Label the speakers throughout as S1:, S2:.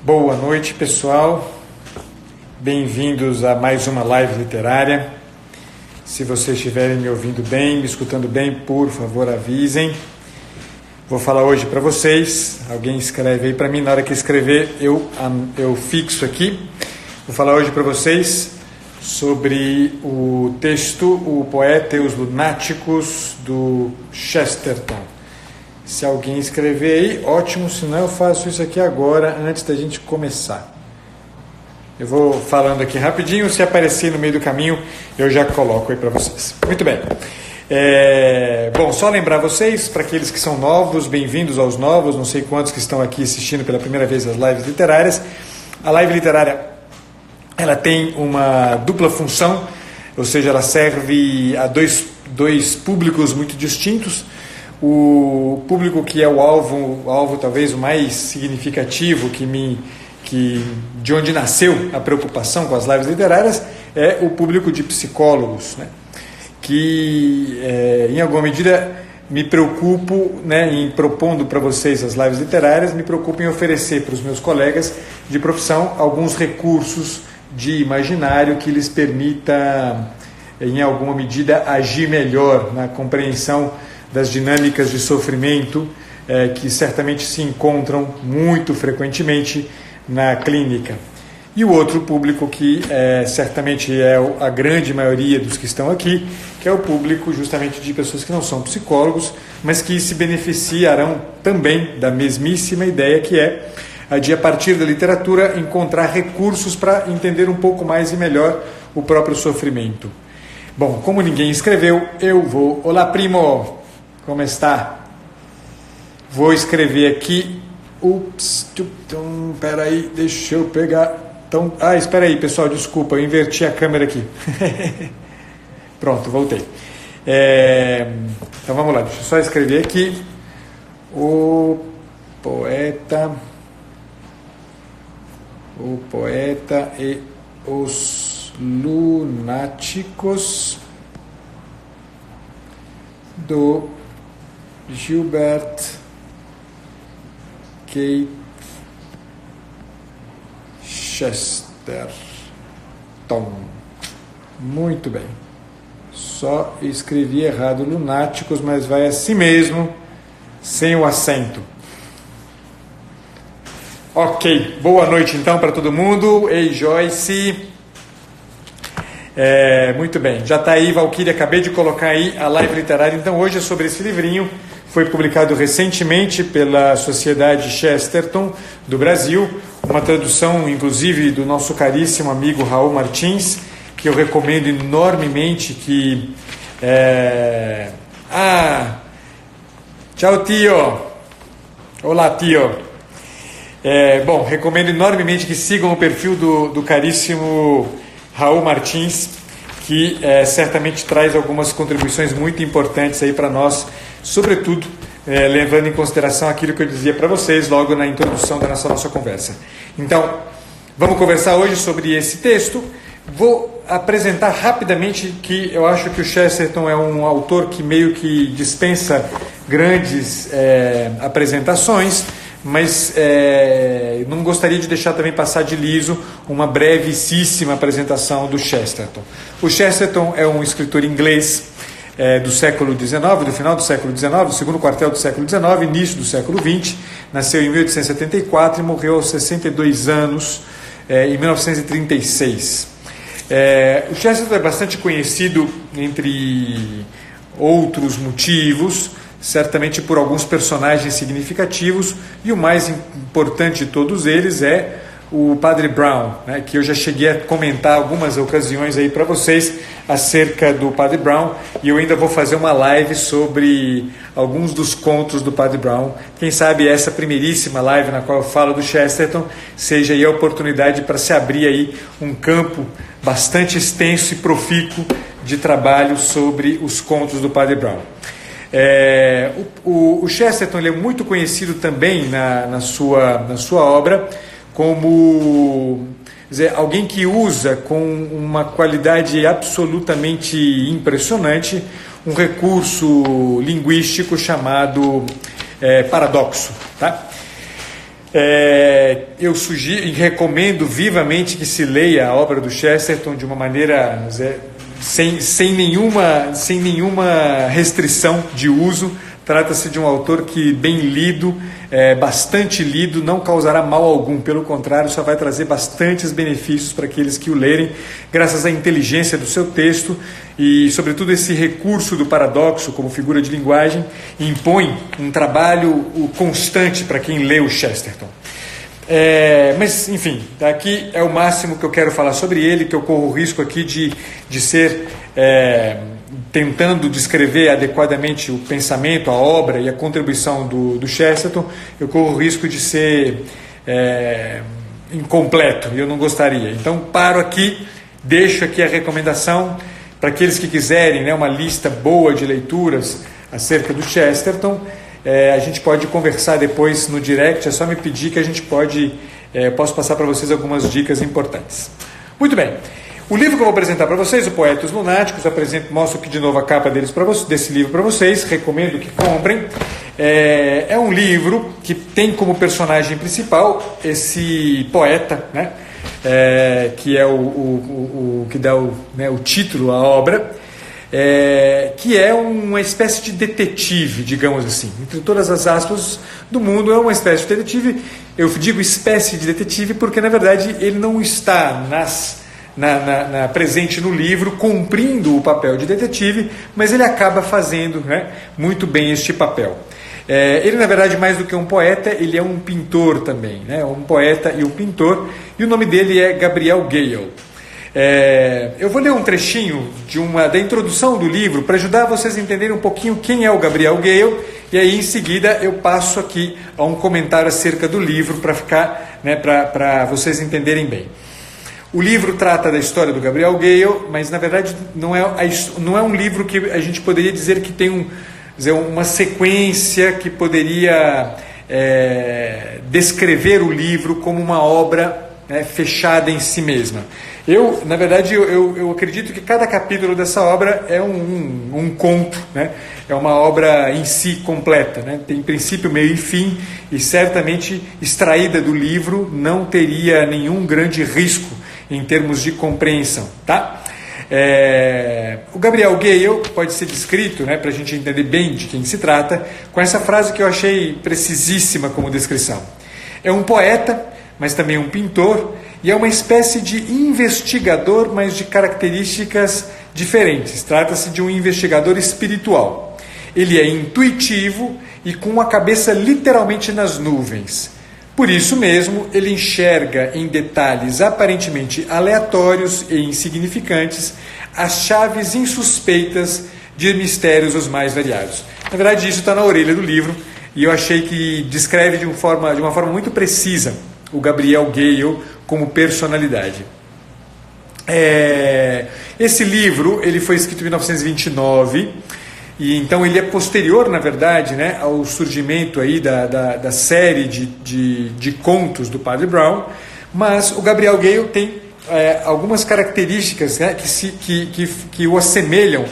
S1: Boa noite, pessoal. Bem-vindos a mais uma live literária. Se vocês estiverem me ouvindo bem, me escutando bem, por favor, avisem. Vou falar hoje para vocês. Alguém escreve aí para mim. Na hora que escrever, eu fixo aqui. Vou falar hoje para vocês sobre o texto O Poeta e os Lunáticos, do Chesterton. Se alguém escrever aí, ótimo, senão eu faço isso aqui agora, antes da gente começar. Eu vou falando aqui rapidinho, se aparecer no meio do caminho, eu já coloco aí para vocês. Muito bem. Bom, só lembrar vocês, para aqueles que são novos, bem-vindos aos novos, não sei quantos que estão aqui assistindo pela primeira vez as lives literárias. A live literária, ela tem uma dupla função, ou seja, ela serve a dois públicos muito distintos. O público que é o alvo talvez o mais significativo, de onde nasceu a preocupação com as lives literárias, é o público de psicólogos, né? Que em alguma medida me preocupo, né, em propondo para vocês as lives literárias, me preocupo em oferecer para os meus colegas de profissão alguns recursos de imaginário que lhes permita, em alguma medida, agir melhor na compreensão das dinâmicas de sofrimento que certamente se encontram muito frequentemente na clínica. E o outro público que certamente é a grande maioria dos que estão aqui, que é o público justamente de pessoas que não são psicólogos, mas que se beneficiarão também da mesmíssima ideia que é a de, a partir da literatura, encontrar recursos para entender um pouco mais e melhor o próprio sofrimento. Bom, como ninguém escreveu, eu vou... Olá, primo! Como está? Vou escrever aqui. Espera aí, deixa eu pegar. Espera aí, pessoal, desculpa, eu inverti a câmera aqui. Pronto, voltei. Então vamos lá, deixa eu só escrever aqui. O poeta e os lunáticos, do Gilbert Keith Chesterton. Muito bem. Só escrevi errado lunáticos, mas vai assim mesmo, sem o acento. Ok, boa noite então para todo mundo. Ei, Joyce. Muito bem, já está aí, Valquíria, acabei de colocar aí a live literária. Então hoje é sobre esse livrinho, foi publicado recentemente pela Sociedade Chesterton do Brasil, uma tradução inclusive do nosso caríssimo amigo Raul Martins, que eu recomendo enormemente. Tchau, tio. Olá, tio. Bom, recomendo enormemente que sigam o perfil do caríssimo Raul Martins, que certamente traz algumas contribuições muito importantes aí para nós, sobretudo levando em consideração aquilo que eu dizia para vocês logo na introdução da nossa conversa. Então, vamos conversar hoje sobre esse texto. Vou apresentar rapidamente que eu acho que o Chesterton é um autor que meio que dispensa grandes apresentações, mas não gostaria de deixar também passar de liso uma brevíssima apresentação do Chesterton. O Chesterton é um escritor inglês do século XIX, do final do século XIX, do segundo quartel do século XIX, início do século XX. Nasceu em 1874 e morreu aos 62 anos, em 1936. O Chesterton é bastante conhecido, entre outros motivos, certamente por alguns personagens significativos, e o mais importante de todos eles é o Padre Brown, né, que eu já cheguei a comentar algumas ocasiões aí para vocês acerca do Padre Brown, e eu ainda vou fazer uma live sobre alguns dos contos do Padre Brown. Quem sabe essa primeiríssima live na qual eu falo do Chesterton seja aí a oportunidade para se abrir aí um campo bastante extenso e profícuo de trabalho sobre os contos do Padre Brown. O Chesterton, ele é muito conhecido também na sua obra como, quer dizer, alguém que usa com uma qualidade absolutamente impressionante um recurso linguístico chamado paradoxo, tá? eu sugiro e recomendo vivamente que se leia a obra do Chesterton de uma maneira, vamos dizer, sem nenhuma restrição de uso. Trata-se de um autor que, bem lido, bastante lido, não causará mal algum. Pelo contrário, só vai trazer bastantes benefícios para aqueles que o lerem, graças à inteligência do seu texto e, sobretudo, esse recurso do paradoxo como figura de linguagem impõe um trabalho constante para quem lê o Chesterton. Mas, enfim, daqui é o máximo que eu quero falar sobre ele, que eu corro o risco aqui de ser... tentando descrever adequadamente o pensamento, a obra e a contribuição do Chesterton, eu corro o risco de ser incompleto, e eu não gostaria. Então, paro aqui, deixo aqui a recomendação para aqueles que quiserem, né, uma lista boa de leituras acerca do Chesterton. A gente pode conversar depois no direct, é só me pedir que a gente posso passar para vocês algumas dicas importantes. Muito bem. O livro que eu vou apresentar para vocês, O Poeta e os Lunáticos, mostro aqui de novo a capa desse livro para vocês, recomendo que comprem. É um livro que tem como personagem principal esse poeta, né? Que é o que dá o título à obra, que é uma espécie de detetive, digamos assim. Entre todas as aspas do mundo, é uma espécie de detetive. Eu digo espécie de detetive porque, na verdade, ele não está presente no livro, cumprindo o papel de detetive, mas ele acaba fazendo, né, muito bem este papel. Ele, na verdade, mais do que um poeta, ele é um pintor também, né, um poeta e um pintor, e o nome dele é Gabriel Gale. Eu vou ler um trechinho da introdução do livro para ajudar vocês a entenderem um pouquinho quem é o Gabriel Gale, e aí em seguida eu passo aqui a um comentário acerca do livro para vocês entenderem bem. O livro trata da história do Gabriel Gale, mas na verdade não é um livro que a gente poderia dizer que tem uma sequência que poderia descrever o livro como uma obra, né, fechada em si mesma. Na verdade, eu acredito que cada capítulo dessa obra é um conto, né? É uma obra em si completa, né? Tem princípio, meio e fim, e certamente extraída do livro não teria nenhum grande risco em termos de compreensão, tá? O Gabriel Gale pode ser descrito, né, para a gente entender bem de quem se trata, com essa frase que eu achei precisíssima como descrição. É um poeta, mas também um pintor, e é uma espécie de investigador, mas de características diferentes. Trata-se de um investigador espiritual. Ele é intuitivo e com a cabeça literalmente nas nuvens. Por isso mesmo, ele enxerga em detalhes aparentemente aleatórios e insignificantes as chaves insuspeitas de mistérios os mais variados. Na verdade, isso está na orelha do livro, e eu achei que descreve de uma forma muito precisa o Gabriel Gale como personalidade. Esse livro ele foi escrito em 1929, e então ele é posterior, na verdade, né, ao surgimento aí da série de contos do Padre Brown, mas o Gabriel Gale tem algumas características, né, que o assemelham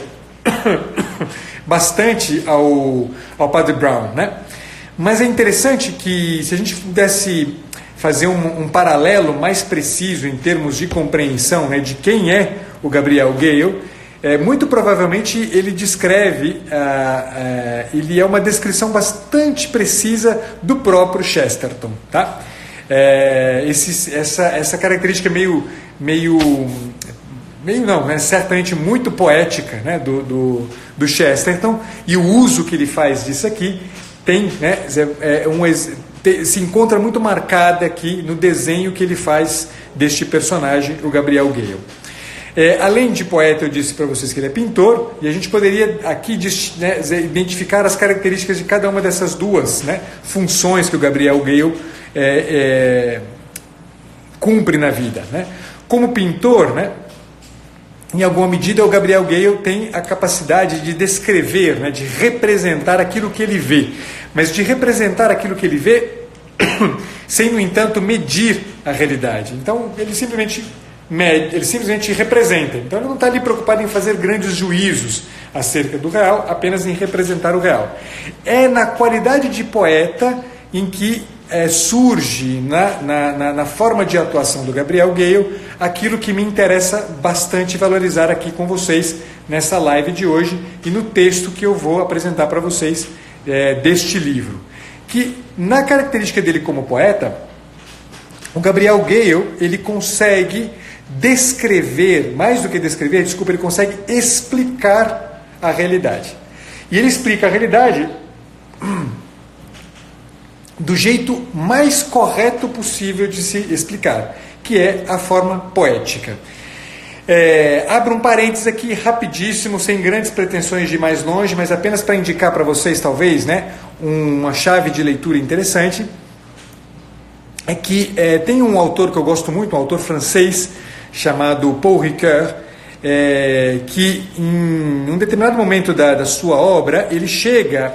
S1: bastante ao Padre Brown, né? Mas é interessante que, se a gente pudesse fazer um paralelo mais preciso em termos de compreensão, né, de quem é o Gabriel Gale, muito provavelmente ele descreve, ele é uma descrição bastante precisa do próprio Chesterton, tá? Essa característica certamente muito poética, né, do Chesterton, e o uso que ele faz disso aqui tem, né, se encontra muito marcada aqui no desenho que ele faz deste personagem, o Gabriel Gale. Além de poeta, eu disse para vocês que ele é pintor, e a gente poderia aqui, né, identificar as características de cada uma dessas duas, né, funções que o Gabriel Gale cumpre na vida, né? Como pintor, né, em alguma medida o Gabriel Gale tem a capacidade de descrever, né, de representar aquilo que ele vê, mas de representar aquilo que ele vê sem, no entanto, medir a realidade. Então ele simplesmente representa. Então ele não está ali preocupado em fazer grandes juízos acerca do real, apenas em representar o real. É na qualidade de poeta em que surge na forma de atuação do Gabriel Gale aquilo que me interessa bastante valorizar aqui com vocês nessa live de hoje e no texto que eu vou apresentar para vocês deste livro. Que na característica dele como poeta, o Gabriel Gale, ele consegue descrever, mais do que descrever, desculpa, ele consegue explicar a realidade. E ele explica a realidade do jeito mais correto possível de se explicar, que é a forma poética. Abro um parênteses aqui rapidíssimo, sem grandes pretensões de ir mais longe, mas apenas para indicar para vocês, talvez, uma chave de leitura interessante, é que tem um autor que eu gosto muito, um autor francês, chamado Paul Ricoeur, que em um determinado momento da sua obra, ele chega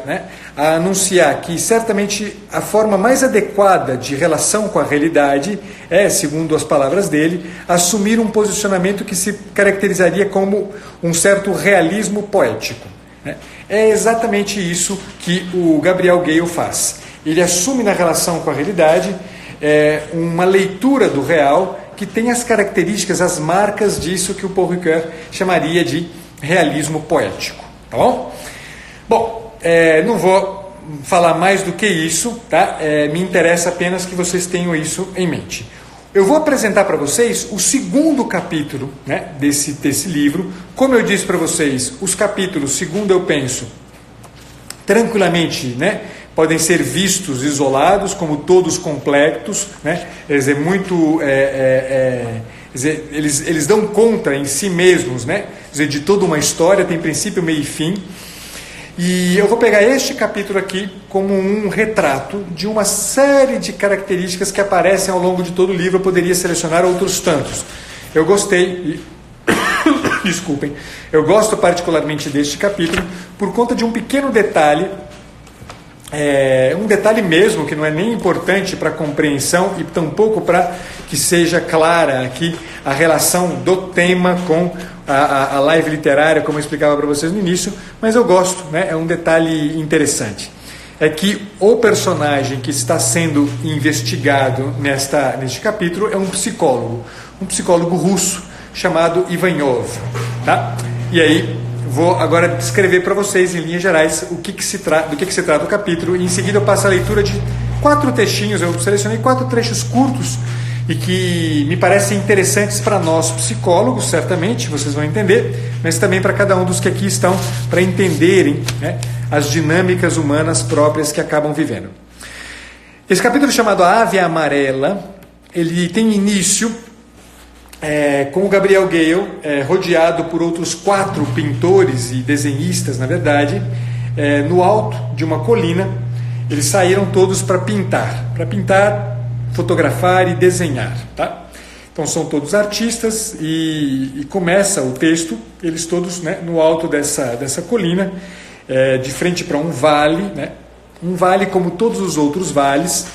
S1: a anunciar que certamente a forma mais adequada de relação com a realidade é, segundo as palavras dele, assumir um posicionamento que se caracterizaria como um certo realismo poético. É exatamente isso que o Gabriel Gale faz. Ele assume na relação com a realidade uma leitura do real que tem as características, as marcas disso que o Paul Ricoeur chamaria de realismo poético. Tá bom? Bom, não vou falar mais do que isso, tá? Me interessa apenas que vocês tenham isso em mente. Eu vou apresentar para vocês o segundo capítulo desse livro. Como eu disse para vocês, os capítulos, segundo eu penso, tranquilamente, podem ser vistos isolados, como todos complexos, quer dizer, eles dão conta em si mesmos, quer dizer, de toda uma história, tem princípio, meio e fim. E eu vou pegar este capítulo aqui como um retrato de uma série de características que aparecem ao longo de todo o livro. Eu poderia selecionar outros tantos. Eu gostei, desculpem, eu gosto particularmente deste capítulo por conta de um pequeno detalhe, um detalhe mesmo que não é nem importante para a compreensão e tampouco para que seja clara aqui a relação do tema com a live literária, como eu explicava para vocês no início, mas eu gosto, é um detalhe interessante. É que o personagem que está sendo investigado neste capítulo é um psicólogo russo chamado Ivanov, tá? E aí vou agora descrever para vocês, em linhas gerais, do que se trata o capítulo, e em seguida eu passo a leitura de 4 textinhos. Eu selecionei 4 trechos curtos e que me parecem interessantes para nós psicólogos, certamente, vocês vão entender, mas também para cada um dos que aqui estão, para entenderem as dinâmicas humanas próprias que acabam vivendo. Esse capítulo chamado A Ave Amarela, ele tem início com o Gabriel Gale, rodeado por outros 4 pintores e desenhistas, na verdade, no alto de uma colina. Eles saíram todos para pintar, fotografar e desenhar, tá? Então são todos artistas e começa o texto, eles todos no alto dessa colina, de frente para um vale, um vale como todos os outros vales,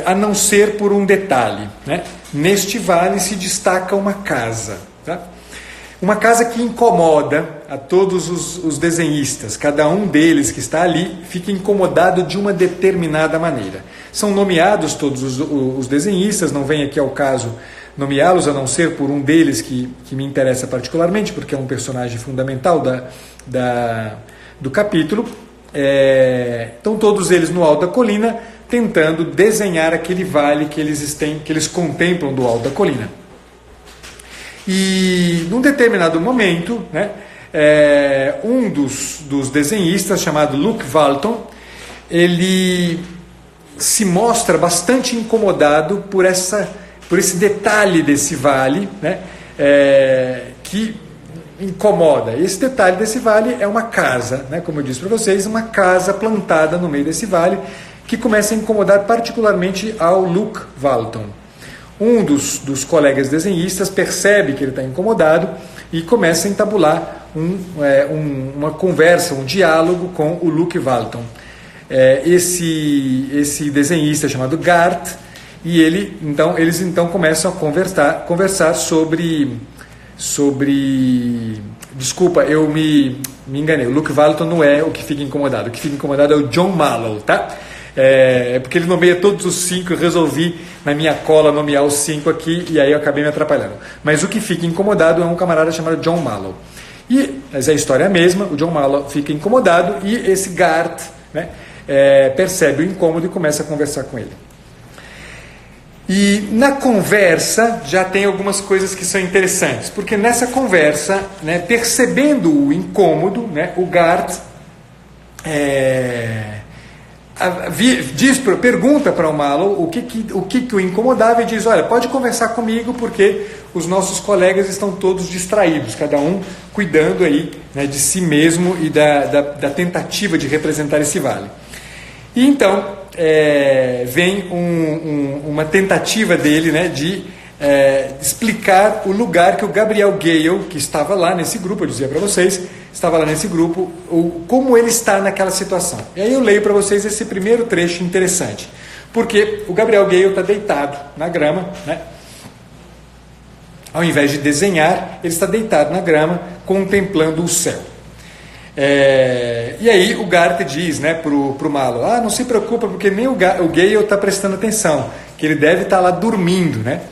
S1: a não ser por um detalhe, Neste vale se destaca uma casa, tá? Uma casa que incomoda a todos os desenhistas. Cada um deles que está ali fica incomodado de uma determinada maneira. São nomeados todos os desenhistas, não vem aqui ao caso nomeá-los, a não ser por um deles que me interessa particularmente, porque é um personagem fundamental do capítulo. Estão todos eles no alto da colina, tentando desenhar aquele vale que eles contemplam do alto da colina. E num determinado momento, um dos desenhistas, chamado Luc Walton, ele se mostra bastante incomodado por esse detalhe desse vale, que incomoda. Esse detalhe desse vale é uma casa, como eu disse para vocês, uma casa plantada no meio desse vale, que começa a incomodar particularmente ao Luc Walton. Um dos colegas desenhistas percebe que ele está incomodado e começa a entabular uma conversa, um diálogo com o Luc Walton. Esse desenhista chamado Gart, e eles então começam a conversar sobre... Desculpa, eu me enganei. O Luc Walton não é o que fica incomodado. O que fica incomodado é o John Mallow, tá? porque ele nomeia todos os 5, eu resolvi na minha cola nomear os 5 aqui, e aí eu acabei me atrapalhando. Mas o que fica incomodado é um camarada chamado John Mallow. Mas a história é a mesma, o John Mallow fica incomodado e esse Garth, né, percebe o incômodo e começa a conversar com ele. E na conversa já tem algumas coisas que são interessantes, porque nessa conversa, né, percebendo o incômodo, né, o Garth pergunta para o Mallow o que o incomodava e diz: olha, pode conversar comigo porque os nossos colegas estão todos distraídos, cada um cuidando aí, né, de si mesmo e da tentativa de representar esse vale. E então vem uma tentativa dele, né, de explicar o lugar que o Gabriel Gale, que estava lá nesse grupo, eu dizia para vocês, estava lá nesse grupo, como ele está naquela situação. E aí eu leio para vocês esse primeiro trecho interessante, porque o Gabriel Gale está deitado na grama, né? Ao invés de desenhar, ele está deitado na grama, contemplando o céu. E aí o Garth diz, né, para o Mallow: não se preocupa, porque nem o Gale está prestando atenção, que ele deve estar lá dormindo, né?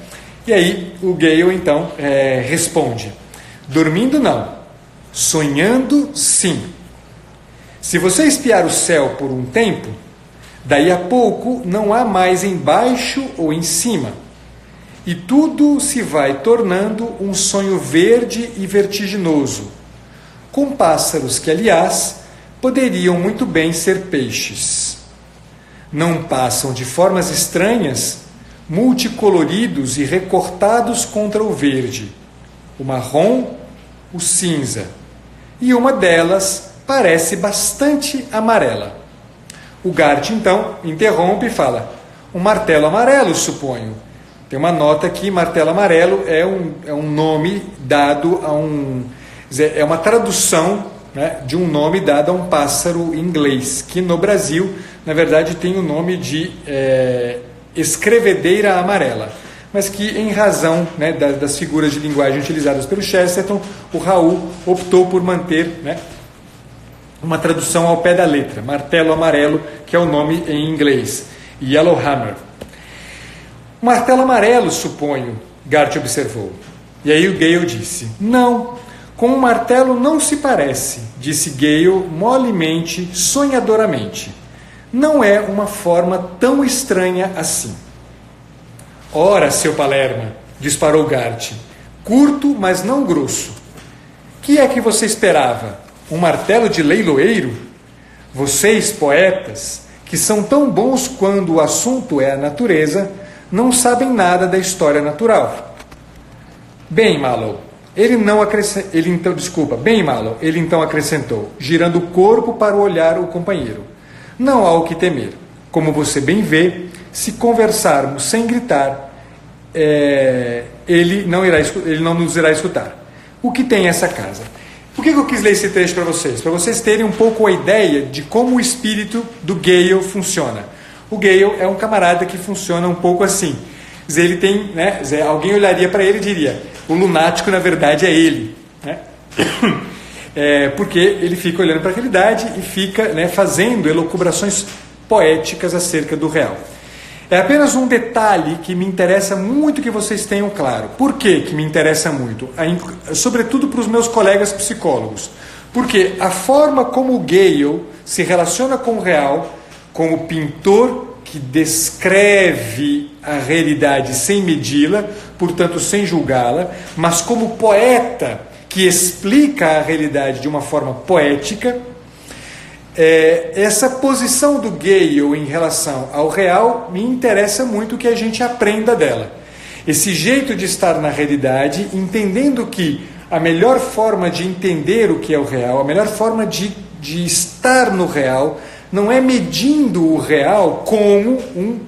S1: E aí o Gale então responde: dormindo não, sonhando sim. Se você espiar o céu por um tempo, daí a pouco não há mais embaixo ou em cima, e tudo se vai tornando um sonho verde e vertiginoso, com pássaros que, aliás, poderiam muito bem ser peixes. Não passam de formas estranhas, multicoloridos e recortados contra o verde, o marrom, o cinza, e uma delas parece bastante amarela. O Garth então interrompe e fala: um martelo amarelo, suponho. Tem uma nota aqui: martelo amarelo é um nome dado a é uma tradução, né, de um nome dado a um pássaro inglês, que no Brasil, na verdade, tem o nome de escrevedeira amarela, mas que, em razão, né, das figuras de linguagem utilizadas pelo Chesterton, o Raul optou por manter, né, uma tradução ao pé da letra: martelo amarelo, que é o nome em inglês, Yellowhammer. Martelo amarelo, suponho, Garth observou. E aí o Gale disse: não, com um martelo não se parece, disse Gale molemente, sonhadoramente. Não é uma forma tão estranha assim. Ora, seu Palerma, disparou Garth, curto, mas não grosso. Que é que você esperava? Um martelo de leiloeiro? Vocês, poetas, que são tão bons quando o assunto é a natureza, não sabem nada da história natural. Bem, Mallow, ele então acrescentou, girando o corpo para olhar o companheiro: não há o que temer. Como você bem vê, se conversarmos sem gritar, ele não nos irá escutar. O que tem essa casa? Por que eu quis ler esse trecho para vocês? Para vocês terem um pouco a ideia de como o espírito do Gale funciona. O Gale é um camarada que funciona um pouco assim. Ele tem, né, alguém olharia para ele e diria: o lunático, na verdade, é ele, né? Porque ele fica olhando para a realidade e fica, né, fazendo elucubrações poéticas acerca do real. É apenas um detalhe que me interessa muito que vocês tenham claro. Por que me interessa muito? Sobretudo para os meus colegas psicólogos. Porque a forma como o Gale se relaciona com o real, como pintor que descreve a realidade sem medi-la, portanto sem julgá-la, mas como poeta que explica a realidade de uma forma poética, essa posição do Gale em relação ao real me interessa muito que a gente aprenda dela. Esse jeito de estar na realidade, entendendo que a melhor forma de entender o que é o real, a melhor forma de estar no real, não é medindo o real como um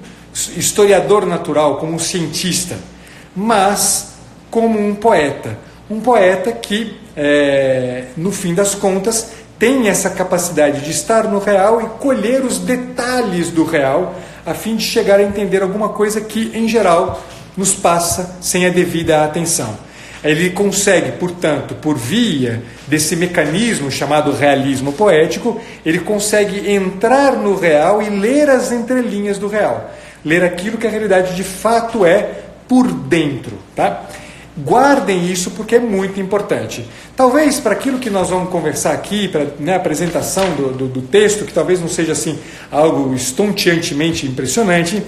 S1: historiador natural, como um cientista, mas como um poeta. Um poeta que, no fim das contas, tem essa capacidade de estar no real e colher os detalhes do real, a fim de chegar a entender alguma coisa que, em geral, nos passa sem a devida atenção. Ele consegue, portanto, por via desse mecanismo chamado realismo poético, ele consegue entrar no real e ler as entrelinhas do real. Ler aquilo que a realidade de fato é por dentro, tá? Guardem isso porque é muito importante. Talvez para aquilo que nós vamos conversar aqui, para a apresentação do texto, que talvez não seja assim algo estonteantemente impressionante,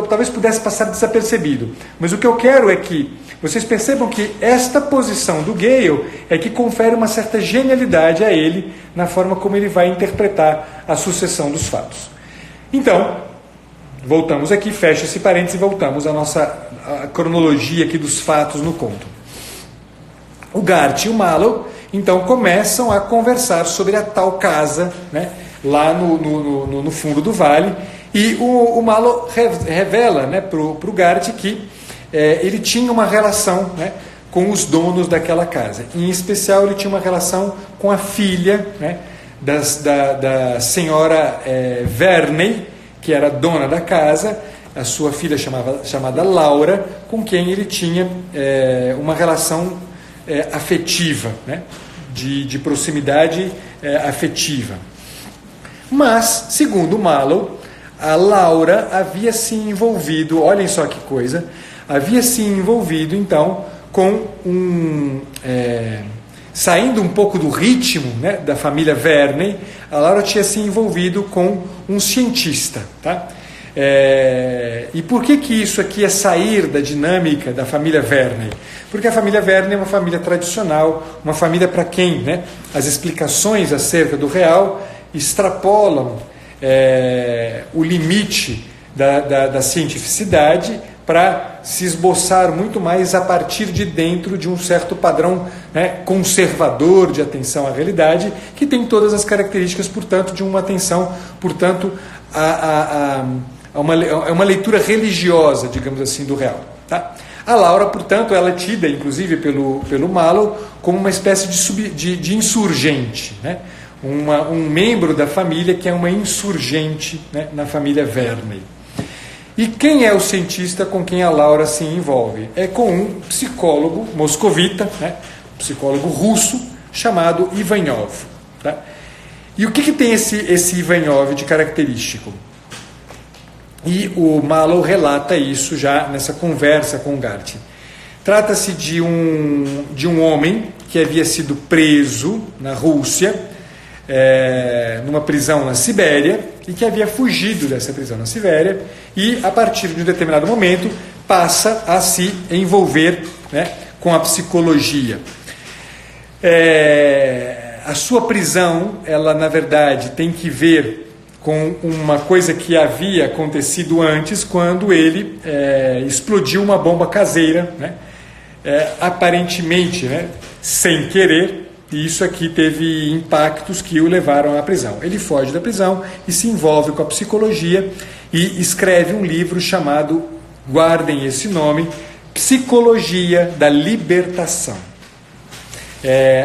S1: talvez pudesse passar desapercebido. Mas o que eu quero é que vocês percebam que esta posição do Gale é que confere uma certa genialidade a ele na forma como ele vai interpretar a sucessão dos fatos. Então, voltamos aqui, fecha esse parênteses e voltamos à nossa cronologia aqui dos fatos no conto. O Gart e o Mallow, então, começam a conversar sobre a tal casa, né, lá no fundo do vale, e o Mallow revela, né, para o Gart que ele tinha uma relação, né, com os donos daquela casa. Em especial, ele tinha uma relação com a filha, né, da senhora Verney, que era dona da casa, a sua filha chamada Laura, com quem ele tinha uma relação afetiva, né, de proximidade afetiva. Mas, segundo Mallow, a Laura havia se envolvido, olhem só que coisa, havia se envolvido então com saindo um pouco do ritmo, né, da família Verney, a Laura tinha se envolvido com um cientista, tá? E por que isso aqui é sair da dinâmica da família Verney? Porque a família Verney é uma família tradicional, uma família para quem, né, as explicações acerca do real extrapolam o limite da cientificidade para se esboçar muito mais a partir de dentro de um certo padrão, né, conservador de atenção à realidade, que tem todas as características, portanto, de uma atenção, portanto, a uma leitura religiosa, digamos assim, do real. Tá? A Laura, portanto, ela é tida, inclusive, pelo Mallow, como uma espécie de insurgente, né? Um membro da família que é uma insurgente, né, na família Verney. E quem é o cientista com quem a Laura se envolve? É com um psicólogo moscovita, né, um psicólogo russo, chamado Ivanov. Tá? E o que tem esse Ivanov de característico? E o Mallow relata isso já nessa conversa com o Gart. Trata-se de um homem que havia sido preso na Rússia, numa prisão na Sibéria, e que havia fugido dessa prisão na Sibéria e, a partir de um determinado momento, passa a se envolver, né, com a psicologia. A sua prisão, ela na verdade tem que ver com uma coisa que havia acontecido antes, quando ele explodiu uma bomba caseira, né, aparentemente, né, sem querer. E isso aqui teve impactos que o levaram à prisão. Ele foge da prisão e se envolve com a psicologia e escreve um livro chamado, guardem esse nome, Psicologia da Libertação.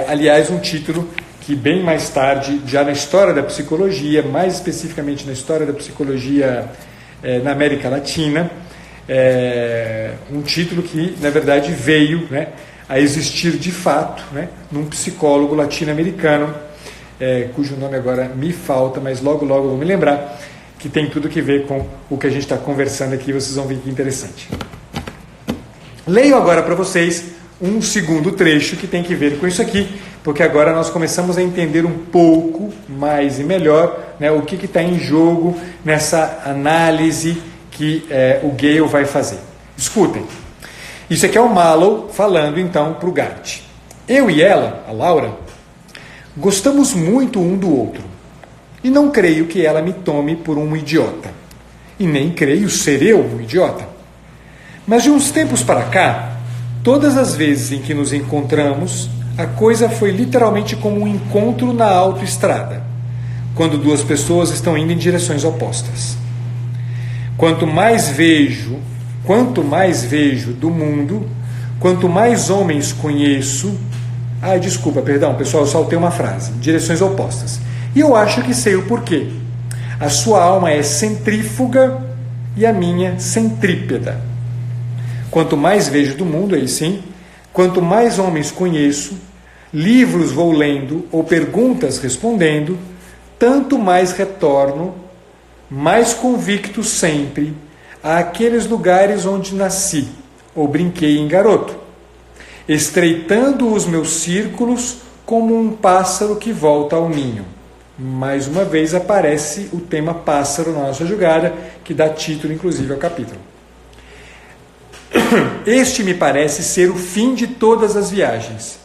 S1: Aliás, um título que bem mais tarde, já na história da psicologia, mais especificamente na história da psicologia na América Latina, um título que, na verdade, veio, né, a existir de fato, né, num psicólogo latino-americano, cujo nome agora me falta, mas logo eu vou me lembrar, que tem tudo que ver com o que a gente está conversando aqui, vocês vão ver que interessante. Leio agora para vocês um segundo trecho que tem que ver com isso aqui, porque agora nós começamos a entender um pouco mais e melhor, né, o que está em jogo nessa análise que o Gale vai fazer. Escutem. Isso aqui é o Mallow falando então para o Gart. Eu e ela, a Laura, gostamos muito um do outro. E não creio que ela me tome por um idiota. E nem creio ser eu um idiota. Mas de uns tempos para cá, todas as vezes em que nos encontramos, a coisa foi literalmente como um encontro na autoestrada, quando duas pessoas estão indo em direções opostas. Quanto mais vejo do mundo, quanto mais homens conheço... desculpa, perdão, pessoal, eu saltei uma frase. Direções opostas. E eu acho que sei o porquê. A sua alma é centrífuga e a minha centrípeda. Quanto mais vejo do mundo, aí sim, quanto mais homens conheço, livros vou lendo ou perguntas respondendo, tanto mais retorno, mais convicto sempre, àqueles lugares onde nasci ou brinquei em garoto, estreitando os meus círculos como um pássaro que volta ao ninho. Mais uma vez aparece o tema pássaro na nossa jogada, que dá título inclusive ao capítulo. Este me parece ser o fim de todas as viagens,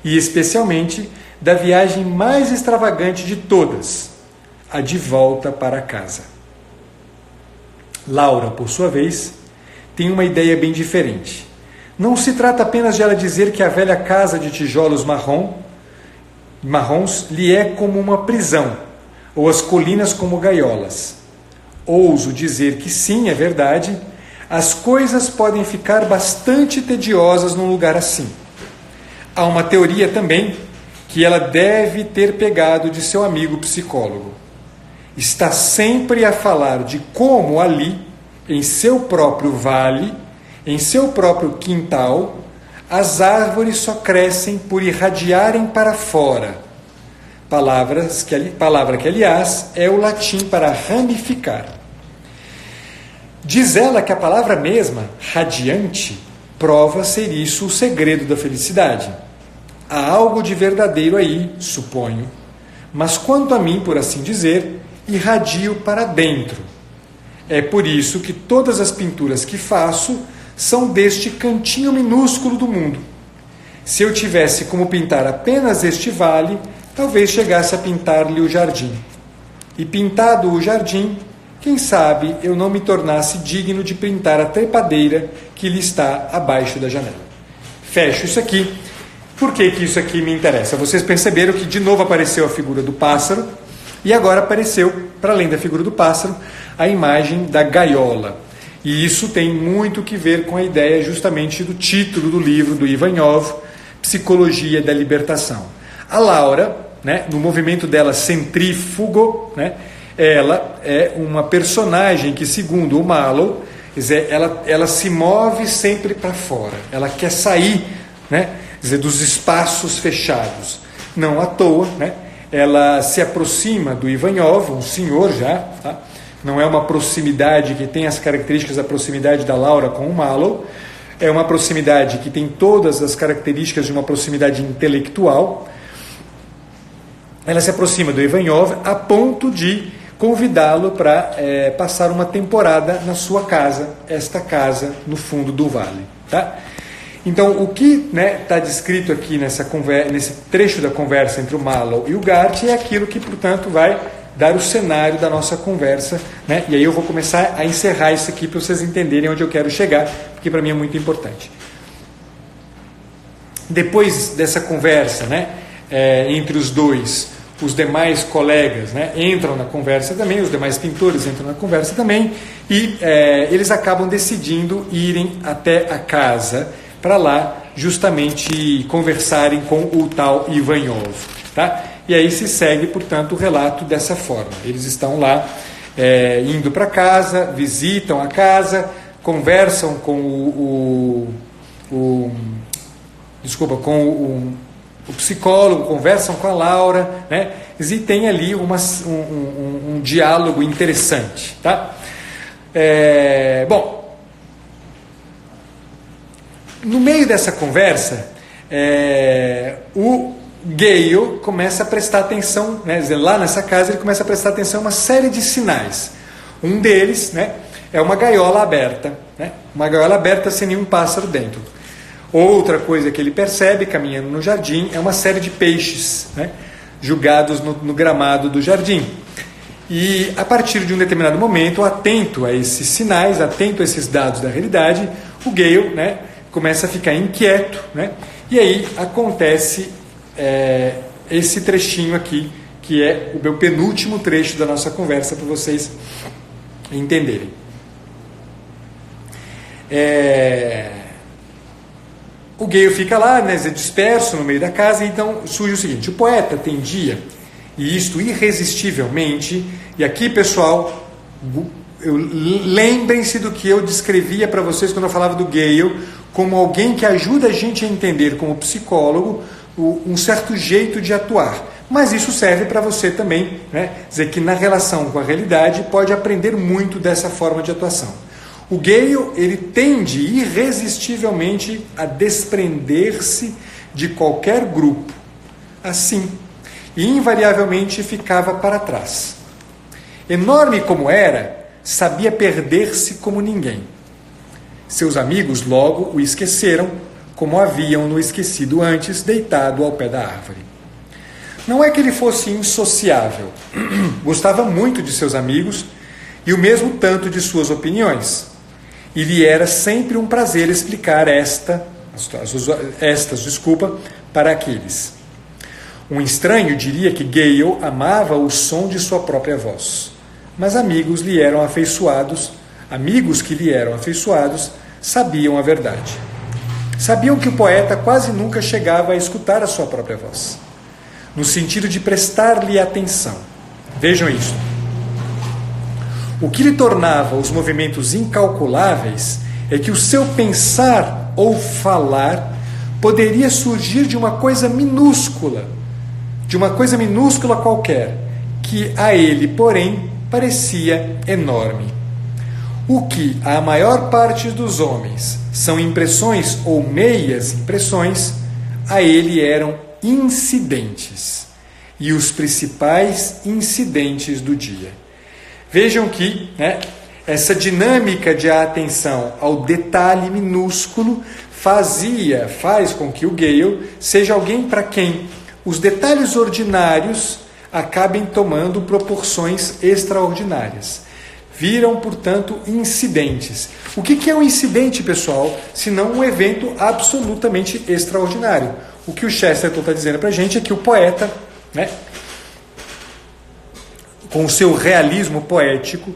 S1: e especialmente da viagem mais extravagante de todas, a de volta para casa. Laura, por sua vez, tem uma ideia bem diferente. Não se trata apenas de ela dizer que a velha casa de tijolos marrons lhe é como uma prisão, ou as colinas como gaiolas. Ouso dizer que sim, é verdade, as coisas podem ficar bastante tediosas num lugar assim. Há uma teoria também que ela deve ter pegado de seu amigo psicólogo. Está sempre a falar de como ali, em seu próprio vale, em seu próprio quintal, as árvores só crescem por irradiarem para fora. Palavra que, aliás, é o latim para ramificar. Diz ela que a palavra mesma, radiante, prova ser isso o segredo da felicidade. Há algo de verdadeiro aí, suponho. Mas quanto a mim, por assim dizer, irradio para dentro. É por isso que todas as pinturas que faço são deste cantinho minúsculo do mundo. Se eu tivesse como pintar apenas este vale, talvez chegasse a pintar-lhe o jardim. E pintado o jardim, quem sabe eu não me tornasse digno de pintar a trepadeira que lhe está abaixo da janela. Fecho isso aqui. Por que isso aqui me interessa? Vocês perceberam que de novo apareceu a figura do pássaro e agora apareceu, para além da figura do pássaro, a imagem da gaiola. E isso tem muito que ver com a ideia justamente do título do livro do Ivanov, Psicologia da Libertação. A Laura, né, no movimento dela centrífugo, né, ela é uma personagem que, segundo o Marlowe, ela se move sempre para fora. Ela quer sair, né, dos espaços fechados. Não à toa, né, ela se aproxima do Ivanov, um senhor já, tá? Não é uma proximidade que tem as características da proximidade da Laura com o Marlowe, é uma proximidade que tem todas as características de uma proximidade intelectual. Ela se aproxima do Ivanov a ponto de convidá-lo para passar uma temporada na sua casa, esta casa no fundo do vale. Tá? Então, o que está descrito aqui nesse trecho da conversa entre o Marlowe e o Gart é aquilo que, portanto, vai dar o cenário da nossa conversa, né? E aí eu vou começar a encerrar isso aqui para vocês entenderem onde eu quero chegar, porque para mim é muito importante. Depois dessa conversa, né, entre os dois, os demais colegas, né, entram na conversa também, os demais pintores entram na conversa também, e eles acabam decidindo irem até a casa para lá justamente conversarem com o tal Ivanov, tá? E aí se segue, portanto, o relato dessa forma. Eles estão lá indo para casa, visitam a casa, conversam com o psicólogo, conversam com a Laura, né? E tem ali um diálogo interessante. Tá? Bom, no meio dessa conversa, o Gale começa a prestar atenção, né, lá nessa casa ele começa a prestar atenção a uma série de sinais. Um deles, né, é uma gaiola aberta, né, uma gaiola aberta sem nenhum pássaro dentro. Outra coisa que ele percebe caminhando no jardim é uma série de peixes, né, jogados no gramado do jardim. E a partir de um determinado momento, atento a esses sinais, atento a esses dados da realidade, o Gale, né, começa a ficar inquieto, né, e aí acontece esse trechinho aqui, que é o meu penúltimo trecho da nossa conversa, para vocês entenderem. O Gale fica lá, né, disperso no meio da casa, e então surge o seguinte: o poeta tendia, e isto irresistivelmente, e aqui, pessoal, lembrem-se do que eu descrevia para vocês quando eu falava do Gale, como alguém que ajuda a gente a entender, como psicólogo, um certo jeito de atuar. Mas isso serve para você também, né? Dizer que na relação com a realidade pode aprender muito dessa forma de atuação. O Gale, ele tende irresistivelmente a desprender-se de qualquer grupo, assim, e invariavelmente ficava para trás. Enorme como era, sabia perder-se como ninguém. Seus amigos logo o esqueceram, como haviam no esquecido antes, deitado ao pé da árvore. Não é que ele fosse insociável, gostava muito de seus amigos e o mesmo tanto de suas opiniões. E lhe era sempre um prazer explicar estas, para aqueles. Um estranho diria que Gale amava o som de sua própria voz, mas amigos que lhe eram afeiçoados, sabiam a verdade. Sabiam que o poeta quase nunca chegava a escutar a sua própria voz, no sentido de prestar-lhe atenção. Vejam isso. O que lhe tornava os movimentos incalculáveis é que o seu pensar ou falar poderia surgir de uma coisa minúscula qualquer, que a ele, porém, parecia enorme. O que a maior parte dos homens são impressões ou meias impressões, a ele eram incidentes, e os principais incidentes do dia. Vejam que, né, essa dinâmica de atenção ao detalhe minúsculo faz com que o Gale seja alguém para quem os detalhes ordinários acabem tomando proporções extraordinárias. Viram, portanto, incidentes. O que é um incidente, pessoal, se não um evento absolutamente extraordinário? O que o Chesterton está dizendo para a gente é que o poeta, né, com o seu realismo poético,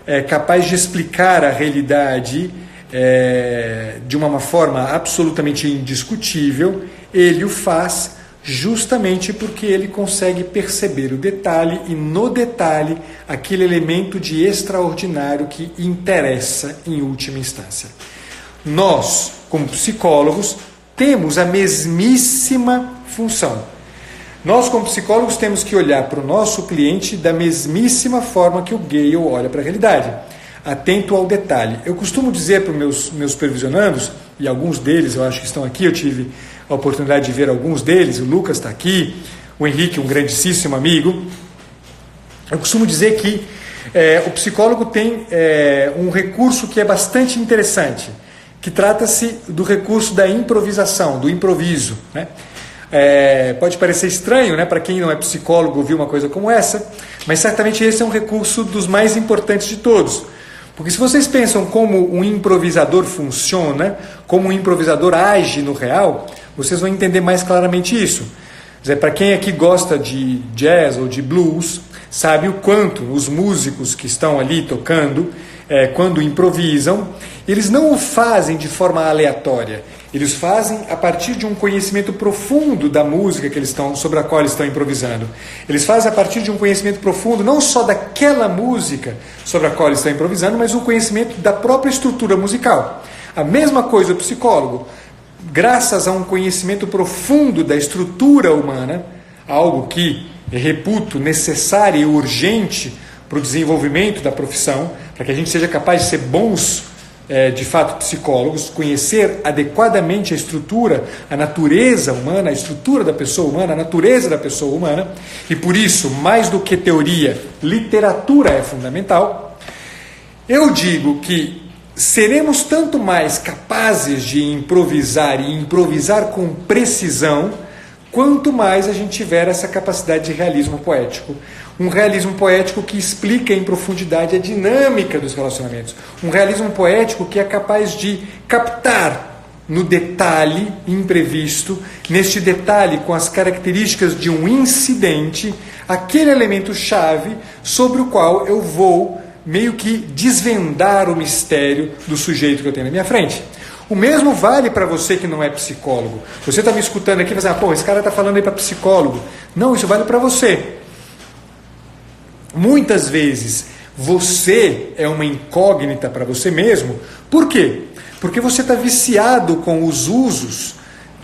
S1: é capaz de explicar a realidade de uma forma absolutamente indiscutível. Ele o faz justamente porque ele consegue perceber o detalhe e, no detalhe, aquele elemento de extraordinário que interessa em última instância. Nós, como psicólogos, temos a mesmíssima função. Nós, como psicólogos, temos que olhar para o nosso cliente da mesmíssima forma que o Gale olha para a realidade, atento ao detalhe. Eu costumo dizer para os meus supervisionandos, e alguns deles eu acho que estão aqui, eu tive a oportunidade de ver alguns deles, o Lucas está aqui, o Henrique, um grandíssimo amigo. Eu costumo dizer que o psicólogo tem um recurso que é bastante interessante, que trata-se do recurso da improvisação, do improviso, né? Pode parecer estranho, né, para quem não é psicólogo ouvir uma coisa como essa, mas certamente esse é um recurso dos mais importantes de todos. Porque se vocês pensam como um improvisador funciona, como um improvisador age no real, vocês vão entender mais claramente isso. Para quem aqui gosta de jazz ou de blues, sabe o quanto os músicos que estão ali tocando, quando improvisam, eles não o fazem de forma aleatória. Eles fazem a partir de um conhecimento profundo da música sobre a qual eles estão improvisando. Eles fazem a partir de um conhecimento profundo, não só daquela música sobre a qual eles estão improvisando, mas um conhecimento da própria estrutura musical. A mesma coisa o psicólogo, graças a um conhecimento profundo da estrutura humana, algo que reputo necessário e urgente para o desenvolvimento da profissão, para que a gente seja capaz de ser bons de fato psicólogos, conhecer adequadamente a estrutura, a natureza humana, a estrutura da pessoa humana, a natureza da pessoa humana, e por isso, mais do que teoria, literatura é fundamental. Eu digo que seremos tanto mais capazes de improvisar e improvisar com precisão, quanto mais a gente tiver essa capacidade de realismo poético. Um realismo poético que explica em profundidade a dinâmica dos relacionamentos. Um realismo poético que é capaz de captar no detalhe imprevisto, neste detalhe com as características de um incidente, aquele elemento-chave sobre o qual eu vou meio que desvendar o mistério do sujeito que eu tenho na minha frente. O mesmo vale para você que não é psicólogo. Você está me escutando aqui e vai dizer, esse cara está falando aí para psicólogo. Não, isso vale para você. Muitas vezes, Você é uma incógnita para você mesmo. Por quê? Porque você está viciado com os usos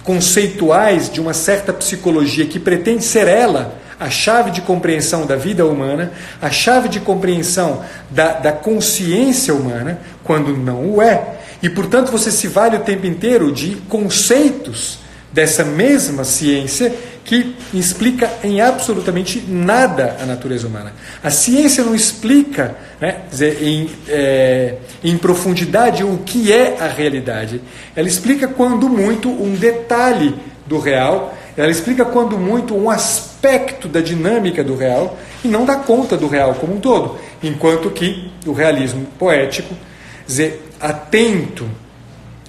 S1: conceituais de uma certa psicologia que pretende ser ela a chave de compreensão da vida humana, a chave de compreensão da consciência humana, quando não o é. E, portanto, você se vale o tempo inteiro de conceitos dessa mesma ciência que explica em absolutamente nada a natureza humana. A ciência não explica, né, em profundidade o que é a realidade. Ela explica, quando muito, um detalhe do real. Ela explica, quando muito, um aspecto da dinâmica do real e não dá conta do real como um todo. Enquanto que o realismo poético, atento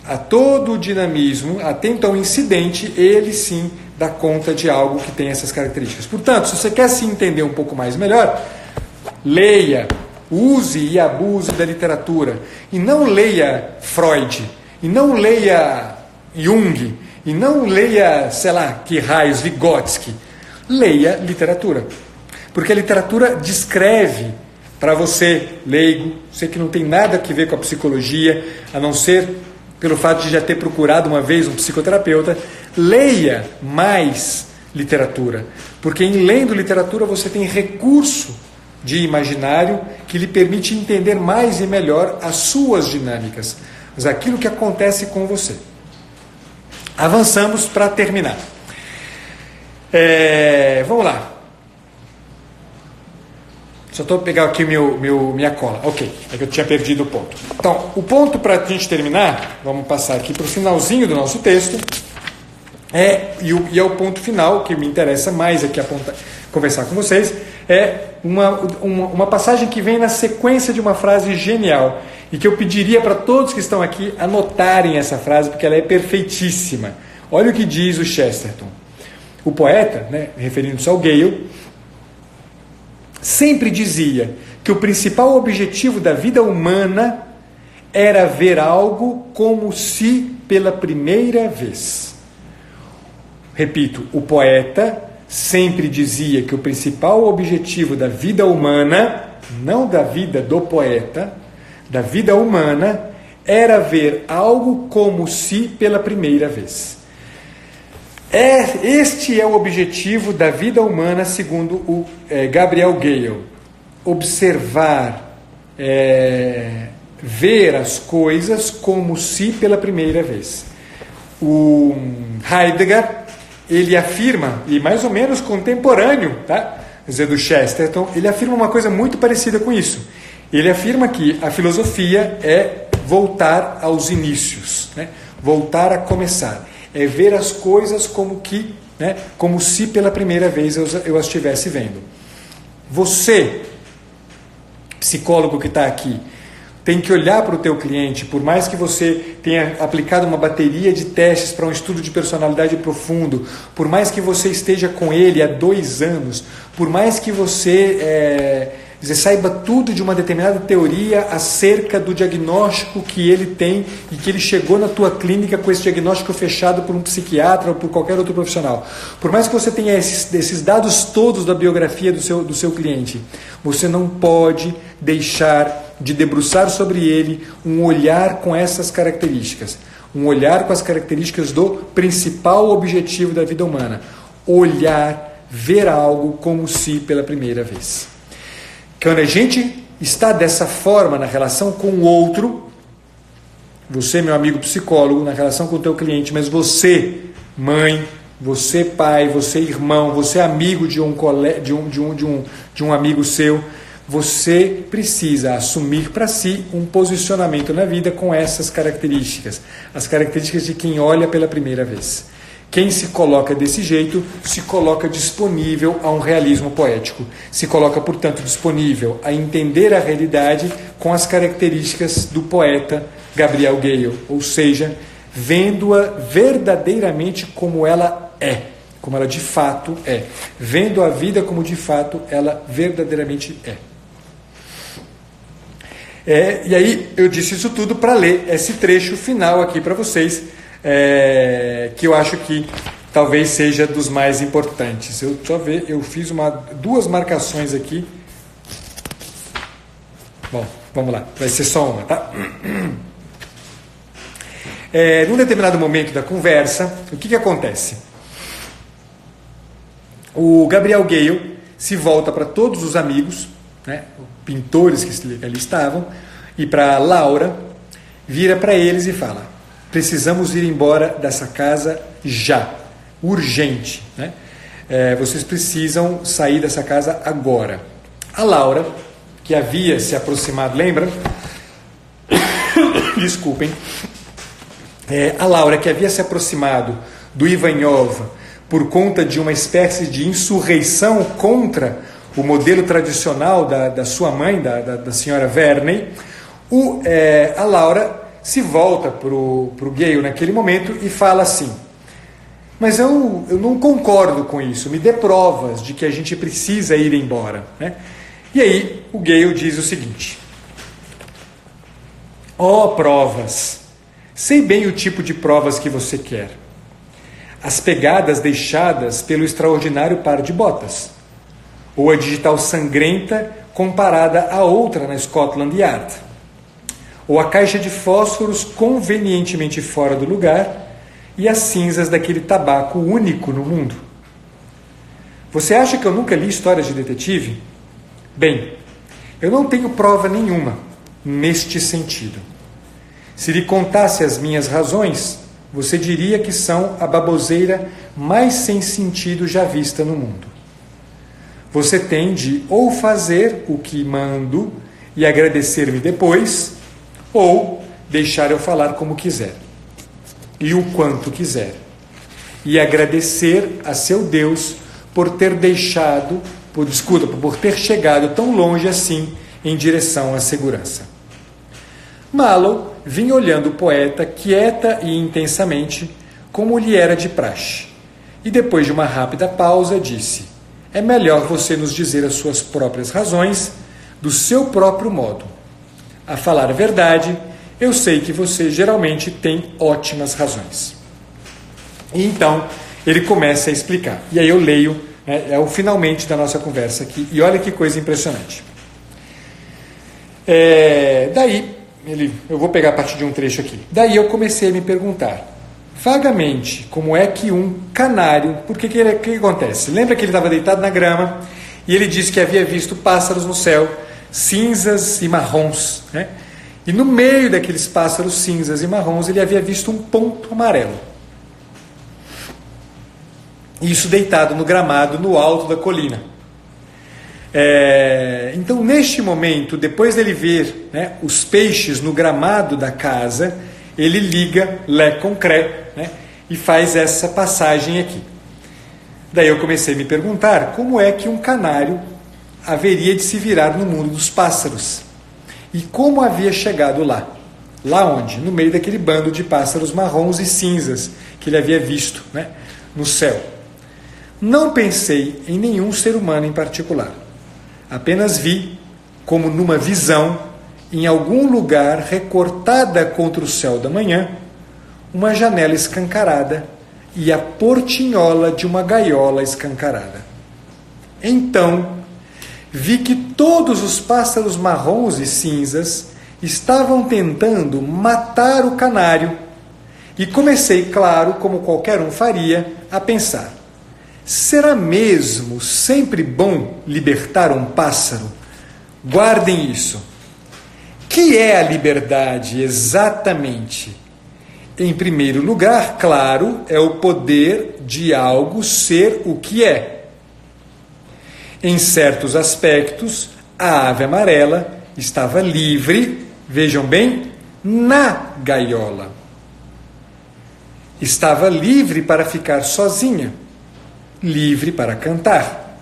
S1: a todo o dinamismo, atento ao incidente, ele sim dá conta de algo que tem essas características. Portanto, se você quer se entender um pouco mais melhor, leia, use e abuse da literatura. E não leia Freud, e não leia Jung, e não leia, sei lá, que raios, Vygotsky. Leia literatura. Porque a literatura descreve para você, leigo, você que não tem nada a ver com a psicologia, a não ser pelo fato de já ter procurado uma vez um psicoterapeuta, leia mais literatura. Porque em lendo literatura você tem recurso de imaginário que lhe permite entender mais e melhor as suas dinâmicas, mas aquilo que acontece com você. Avançamos para terminar. Vamos lá. Só estou pegar aqui minha cola. Ok, é que eu tinha perdido o ponto. Então, o ponto para a gente terminar, vamos passar aqui para o finalzinho do nosso texto, e é o ponto final que me interessa mais aqui conversar com vocês, é uma passagem que vem na sequência de uma frase genial, e que eu pediria para todos que estão aqui anotarem essa frase, porque ela é perfeitíssima. Olha o que diz o Chesterton. O poeta, né, referindo-se ao Gale, sempre dizia que o principal objetivo da vida humana era ver algo como se pela primeira vez. Repito, o poeta sempre dizia que o principal objetivo da vida humana, não da vida do poeta, da vida humana, era ver algo como se pela primeira vez. Este é o objetivo da vida humana, segundo o Gabriel Gale. Observar, ver as coisas como se pela primeira vez. O Heidegger, ele afirma, e mais ou menos contemporâneo, tá? Quer dizer, do Chesterton, ele afirma uma coisa muito parecida com isso. Ele afirma que a filosofia é voltar aos inícios, né? Voltar a começar. É ver as coisas como que, né, como se pela primeira vez eu as estivesse vendo. Você, psicólogo que está aqui, tem que olhar para o teu cliente, por mais que você tenha aplicado uma bateria de testes para um estudo de personalidade profundo, por mais que você esteja com ele há 2 anos, por mais que você saiba tudo de uma determinada teoria acerca do diagnóstico que ele tem e que ele chegou na tua clínica com esse diagnóstico fechado por um psiquiatra ou por qualquer outro profissional. Por mais que você tenha esses dados todos da biografia do seu cliente, você não pode deixar de debruçar sobre ele um olhar com essas características. Um olhar com as características do principal objetivo da vida humana. Olhar, ver algo como se pela primeira vez. Quando a gente está dessa forma na relação com o outro, você, meu amigo psicólogo, na relação com o teu cliente, mas você, mãe, você, pai, você, irmão, você, amigo de um amigo seu, você precisa assumir para si um posicionamento na vida com essas características, as características de quem olha pela primeira vez. Quem se coloca desse jeito, se coloca disponível a um realismo poético. Se coloca, portanto, disponível a entender a realidade com as características do poeta Gabriel Gale, ou seja, vendo-a verdadeiramente como ela é, como ela de fato é. Vendo a vida como de fato ela verdadeiramente é. E aí eu disse isso tudo para ler esse trecho final aqui para vocês, que eu acho que talvez seja dos mais importantes. Eu fiz 2 marcações aqui Bom, vamos lá, vai ser só uma, tá? Num determinado momento da conversa, o que acontece? O Gabriel Gale se volta para todos os amigos, né, pintores que ali estavam, e para Laura, vira para eles e fala: precisamos ir embora dessa casa já, urgente, né? Vocês precisam sair dessa casa agora. A Laura, que havia se aproximado, lembra? Desculpem. A Laura, que havia se aproximado do Ivanov por conta de uma espécie de insurreição contra o modelo tradicional da sua mãe, da senhora Verney, a Laura se volta para o Gale naquele momento e fala assim: mas eu não concordo com isso, me dê provas de que a gente precisa ir embora, né? E aí o Gale diz o seguinte: provas, sei bem o tipo de provas que você quer. As pegadas deixadas pelo extraordinário par de botas, ou a digital sangrenta comparada a outra na Scotland Yard, ou a caixa de fósforos convenientemente fora do lugar e as cinzas daquele tabaco único no mundo. Você acha que eu nunca li histórias de detetive? Bem, eu não tenho prova nenhuma neste sentido. Se lhe contasse as minhas razões, você diria que são a baboseira mais sem sentido já vista no mundo. Você tem de ou fazer o que mando e agradecer-me depois, ou deixar eu falar como quiser, e o quanto quiser, e agradecer a seu Deus por ter por ter chegado tão longe assim em direção à segurança. Mallow vinha olhando o poeta quieta e intensamente, como lhe era de praxe, e depois de uma rápida pausa disse: é melhor você nos dizer as suas próprias razões, do seu próprio modo. A falar a verdade, eu sei que você geralmente tem ótimas razões. E então ele começa a explicar. E aí eu leio, né, é o finalmente da nossa conversa aqui. E olha que coisa impressionante. Eu vou pegar a partir de um trecho aqui. Daí eu comecei a me perguntar, vagamente, como é que um canário... Porque o que acontece? Lembra que ele estava deitado na grama e ele disse que havia visto pássaros no céu, cinzas e marrons, né? E no meio daqueles pássaros cinzas e marrons ele havia visto um ponto amarelo. Isso deitado no gramado no alto da colina. Então, neste momento, depois dele ver, né, os peixes no gramado da casa, ele liga le concret, né, e faz essa passagem aqui. Daí eu comecei a me perguntar como é que um canário haveria de se virar no mundo dos pássaros. E como havia chegado lá? Lá onde? No meio daquele bando de pássaros marrons e cinzas que ele havia visto, né, no céu. Não pensei em nenhum ser humano em particular. Apenas vi, como numa visão, em algum lugar recortada contra o céu da manhã, uma janela escancarada e a portinhola de uma gaiola escancarada. Então, vi que todos os pássaros marrons e cinzas estavam tentando matar o canário e comecei, claro, como qualquer um faria, a pensar: será mesmo sempre bom libertar um pássaro? Guardem isso. Que é a liberdade exatamente? Em primeiro lugar, claro, é o poder de algo ser o que é. Em certos aspectos, a ave amarela estava livre, vejam bem, na gaiola. Estava livre para ficar sozinha, livre para cantar.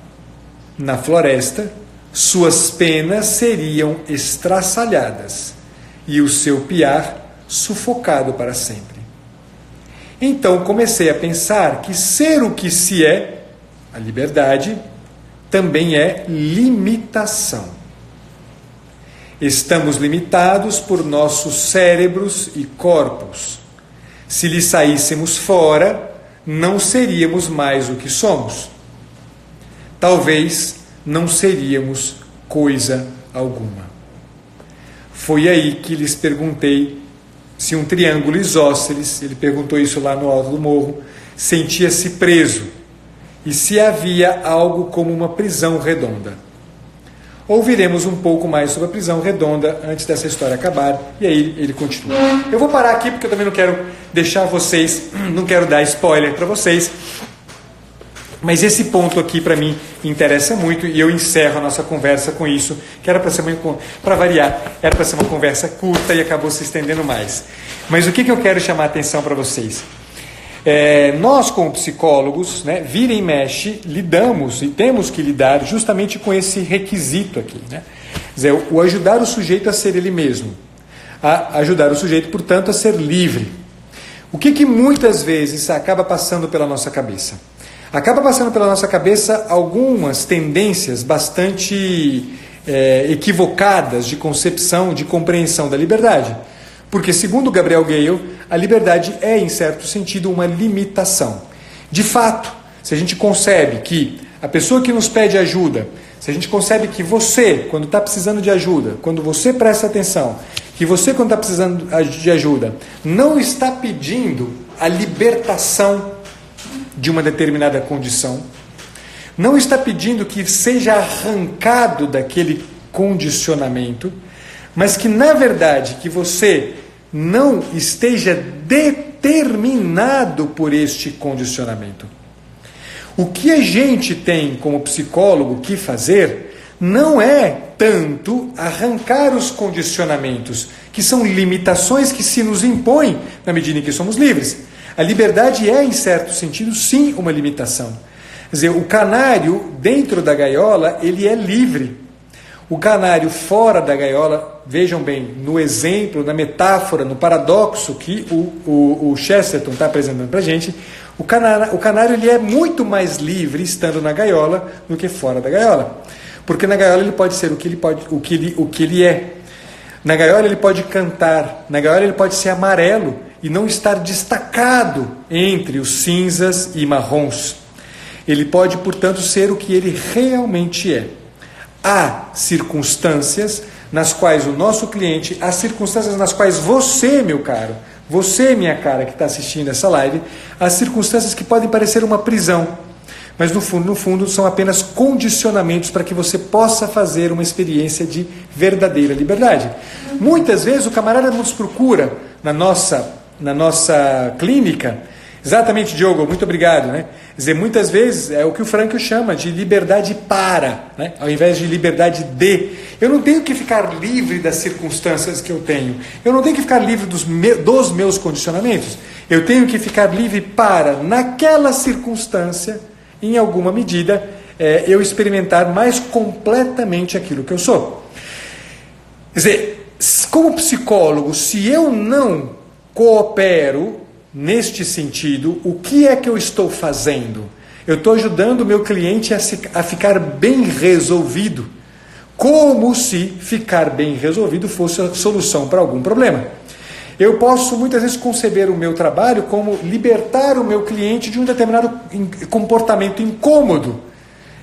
S1: Na floresta, suas penas seriam estraçalhadas e o seu piar sufocado para sempre. Então comecei a pensar que ser o que se é, a liberdade, também é limitação. Estamos limitados por nossos cérebros e corpos. Se lhe saíssemos fora, não seríamos mais o que somos. Talvez não seríamos coisa alguma. Foi aí que lhes perguntei se um triângulo isósceles, ele perguntou isso lá no alto do morro, sentia-se preso e se havia algo como uma prisão redonda. Ouviremos um pouco mais sobre a prisão redonda antes dessa história acabar, e aí ele continua. Eu vou parar aqui porque eu também não quero deixar vocês, não quero dar spoiler para vocês, mas esse ponto aqui para mim interessa muito e eu encerro a nossa conversa com isso, que era para variar, era para ser uma conversa curta e acabou se estendendo mais. Mas o que eu quero chamar a atenção para vocês? Nós, como psicólogos, né, vira e mexe, lidamos e temos que lidar justamente com esse requisito aqui. Né? Quer dizer, o ajudar o sujeito a ser ele mesmo, a ajudar o sujeito, portanto, a ser livre. O que muitas vezes acaba passando pela nossa cabeça? Acaba passando pela nossa cabeça algumas tendências bastante equivocadas de concepção, de compreensão da liberdade. Porque, segundo Gabriel Gale, a liberdade é, em certo sentido, uma limitação. De fato, se a gente concebe que a pessoa que nos pede ajuda, se a gente concebe que você, quando está precisando de ajuda, quando você presta atenção, que você, quando está precisando de ajuda, não está pedindo a libertação de uma determinada condição, não está pedindo que seja arrancado daquele condicionamento, mas que, na verdade, que você não esteja determinado por este condicionamento. O que a gente tem como psicólogo que fazer não é tanto arrancar os condicionamentos, que são limitações que se nos impõem na medida em que somos livres. A liberdade é, em certo sentido, sim, uma limitação. Quer dizer, o canário dentro da gaiola, ele é livre. O canário fora da gaiola, vejam bem, no exemplo, na metáfora, no paradoxo que o Chesterton está apresentando para a gente, o canário ele é muito mais livre estando na gaiola do que fora da gaiola. Porque na gaiola ele pode ser o que ele é. Na gaiola ele pode cantar, na gaiola ele pode ser amarelo e não estar destacado entre os cinzas e marrons. Ele pode, portanto, ser o que ele realmente é. Há circunstâncias nas quais o nosso cliente, há circunstâncias nas quais você, meu caro, você, minha cara, que está assistindo essa live, há circunstâncias que podem parecer uma prisão, mas no fundo são apenas condicionamentos para que você possa fazer uma experiência de verdadeira liberdade. Muitas vezes o camarada nos procura na nossa clínica, exatamente, Diogo, muito obrigado, né? Quer dizer, muitas vezes é o que o Frankl chama de liberdade para, né? Ao invés de liberdade de. Eu não tenho que ficar livre das circunstâncias que eu tenho. Eu não tenho que ficar livre dos meus condicionamentos. Eu tenho que ficar livre para, naquela circunstância, em alguma medida, eu experimentar mais completamente aquilo que eu sou. Quer dizer, como psicólogo, se eu não coopero neste sentido, o que é que eu estou fazendo? Eu estou ajudando o meu cliente a ficar bem resolvido, como se ficar bem resolvido fosse a solução para algum problema. Eu posso muitas vezes conceber o meu trabalho como libertar o meu cliente de um determinado comportamento incômodo.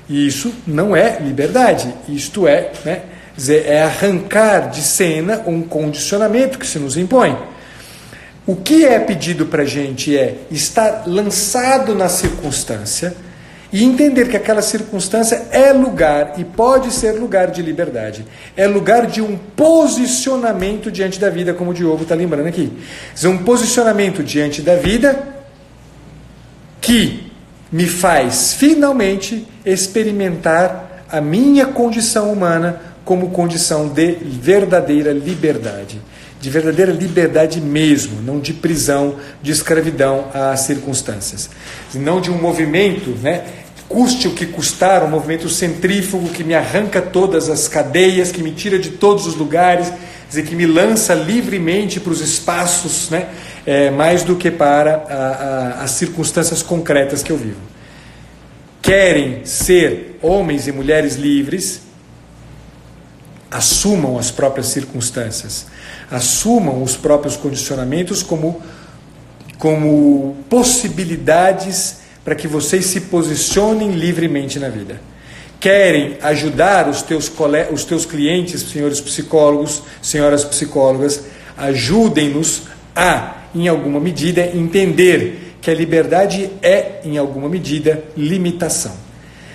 S1: E isso não é liberdade, isto é, né, é arrancar de cena um condicionamento que se nos impõe. O que é pedido para a gente é estar lançado na circunstância e entender que aquela circunstância é lugar e pode ser lugar de liberdade. É lugar de um posicionamento diante da vida, como o Diogo está lembrando aqui. É um posicionamento diante da vida que me faz finalmente experimentar a minha condição humana como condição de verdadeira liberdade. De verdadeira liberdade mesmo, não de prisão, de escravidão às circunstâncias. Não de um movimento, né, custe o que custar, um movimento centrífugo que me arranca todas as cadeias, que me tira de todos os lugares, dizer, que me lança livremente para os espaços, né, mais do que para as circunstâncias concretas que eu vivo. Querem ser homens e mulheres livres, assumam as próprias circunstâncias, assumam os próprios condicionamentos como possibilidades para que vocês se posicionem livremente na vida. querem ajudar os teus clientes, senhores psicólogos, senhoras psicólogas, ajudem-nos a, em alguma medida, entender que a liberdade é, em alguma medida, limitação.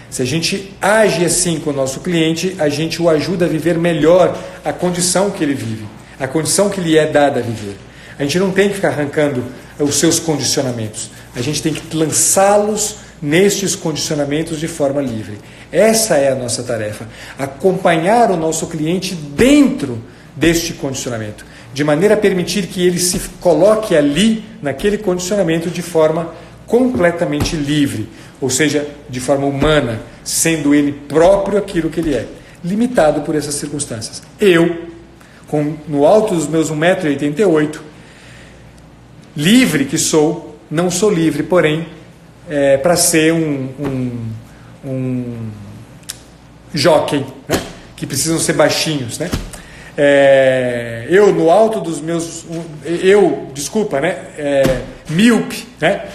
S1: Se a gente age assim com o nosso cliente, a gente o ajuda a viver melhor a condição que ele vive, a condição que lhe é dada a viver. A gente não tem que ficar arrancando os seus condicionamentos, a gente tem que lançá-los nestes condicionamentos de forma livre. Essa é a nossa tarefa, acompanhar o nosso cliente dentro deste condicionamento, de maneira a permitir que ele se coloque ali, naquele condicionamento, de forma completamente livre, ou seja, de forma humana, sendo ele próprio aquilo que ele é, limitado por essas circunstâncias. Eu, no alto dos meus 1,88 m, livre que sou, não sou livre, porém, para ser um jockey, né? Que precisam ser baixinhos, né? Eu, no alto dos meus... míope, né?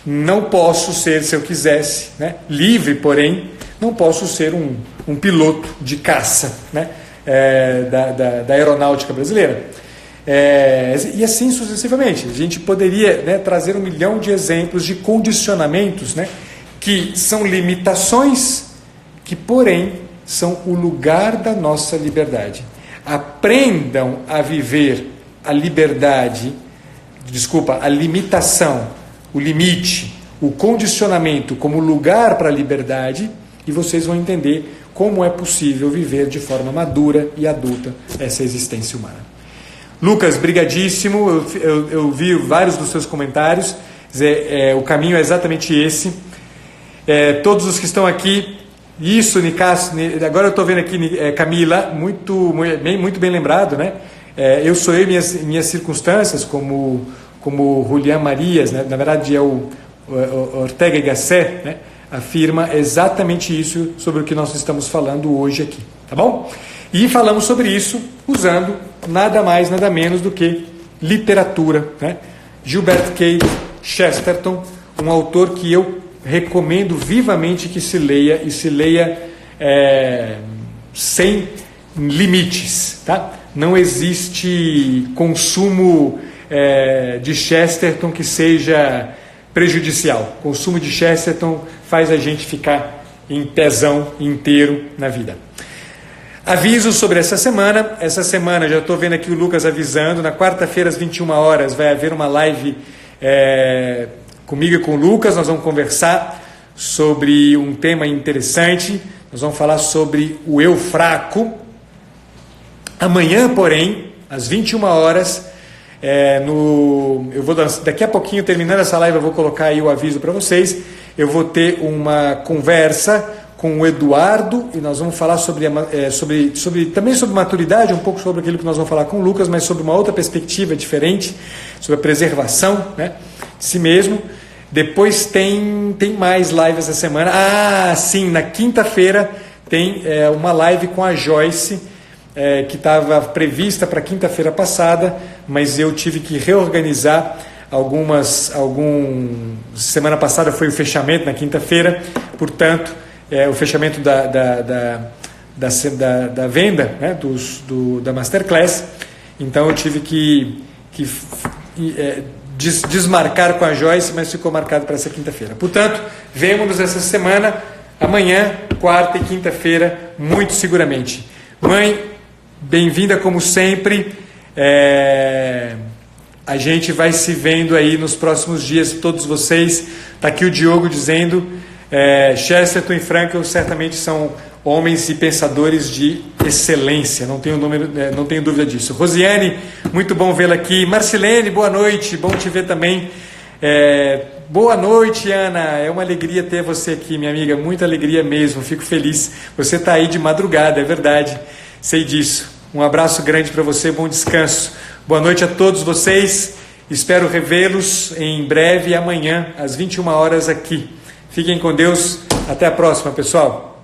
S1: Não posso ser, se eu quisesse, né? Livre, porém, não posso ser um piloto de caça, né? Da aeronáutica brasileira. E assim sucessivamente. A gente poderia, né, trazer 1 milhão de exemplos de condicionamentos, né, que são limitações que, porém, são o lugar da nossa liberdade. Aprendam a viver a liberdade, a limitação, o limite, o condicionamento como lugar para a liberdade, e vocês vão entender como é possível viver de forma madura e adulta essa existência humana. Lucas, brigadíssimo, eu vi vários dos seus comentários, o caminho é exatamente esse. Todos os que estão aqui, isso, Nicasso, agora eu estou vendo aqui, Camila, muito bem lembrado, né? Eu sou eu e minhas circunstâncias, como Julián Marias, né? Na verdade é o Ortega y Gasset, né? Afirma exatamente isso sobre o que nós estamos falando hoje aqui, tá bom? E falamos sobre isso usando nada mais, nada menos do que literatura, né? Gilbert K. Chesterton, um autor que eu recomendo vivamente que se leia, e se leia sem limites, tá? Não existe consumo de Chesterton que seja prejudicial. O consumo de Chesterton faz a gente ficar em pezão inteiro na vida. Aviso sobre essa semana. Essa semana, já estou vendo aqui o Lucas avisando, na quarta-feira às 21 horas vai haver uma live comigo e com o Lucas. Nós vamos conversar sobre um tema interessante. Nós vamos falar sobre o eu fraco. Amanhã, porém, às 21 horas, eu vou daqui a pouquinho, terminando essa live, eu vou colocar aí o aviso para vocês. Eu vou ter uma conversa com o Eduardo e nós vamos falar também sobre maturidade, um pouco sobre aquilo que nós vamos falar com o Lucas, mas sobre uma outra perspectiva diferente, sobre a preservação, né, de si mesmo. Depois tem mais lives essa semana. Sim, na quinta-feira tem uma live com a Joyce, que estava prevista para quinta-feira passada, mas eu tive que reorganizar semana passada foi o fechamento na quinta-feira, portanto, o fechamento da venda, né, da Masterclass. Então eu tive que desmarcar com a Joyce, mas ficou marcado para essa quinta-feira. Portanto, vemo-nos essa semana, amanhã, quarta e quinta-feira, muito seguramente. Mãe, bem-vinda como sempre. A gente vai se vendo aí nos próximos dias, todos vocês. Está aqui o Diogo dizendo, Chesterton e Frankl certamente são homens e pensadores de excelência, não tenho dúvida disso. Rosiane, muito bom vê-la aqui. Marcilene, boa noite, bom te ver também. Boa noite, Ana, é uma alegria ter você aqui, minha amiga, muita alegria mesmo, fico feliz. Você está aí de madrugada, é verdade, sei disso. Um abraço grande para você, bom descanso. Boa noite a todos vocês, espero revê-los em breve, amanhã, às 21 horas aqui. Fiquem com Deus, até a próxima, pessoal.